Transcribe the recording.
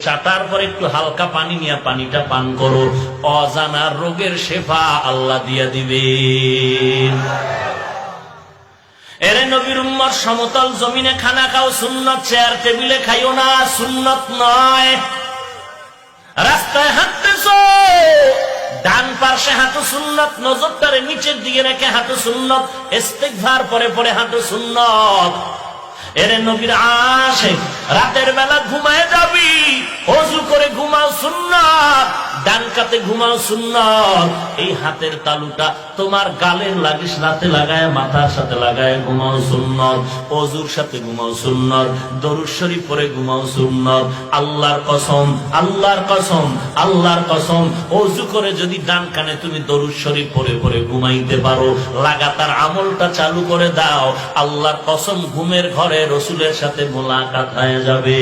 চাটার পর একটু হালকা পানি নিয়ে পানিটা পান করো, অজানা রোগের শেফা আল্লাহ দিয়া দিবেন। এরে নবীর উম্মত, সমতল জমিনে খানা খাও সুন্নত, চেয়ার টেবিলে খাইও না, সুন্নত নয়। রাস্তায় হাঁটতেছো, ডান পাশে হাঁটু সুন্নত, নজরটারে নিচের দিকে রেখে হাঁটু সুন্নত, ইস্তিগফার পরে পরে হাঁটু সুন্নত। এরে নবীর আশিক, রাতের বেলা ঘুমায় যাবি, ওযু করে ঘুমাও সুন্নাত, ডান কাতে ঘুমাও সুন্নাত। এই হাতের তালুটা তোমার গালের লাগিস, রাতে লাগায় মাথার সাথে লাগায় ঘুমাও সুন্নাত, ওযুর সাথে ঘুমাও সুন্নাত, দরুদ শরীফ পড়ে ঘুমাও সুন্নাত। আল্লাহর কসম, আল্লাহর কসম, আল্লাহর কসম, ওযু করে যদি ডান কানে তুমি দরুদ শরীফ পড়ে পড়ে ঘুমাইতে পারো, লাগাতার আমলটা চালু করে দাও, আল্লাহর কসম ঘুমের ঘরে রসুলের সাথে মোলাকাত হয়ে যাবে।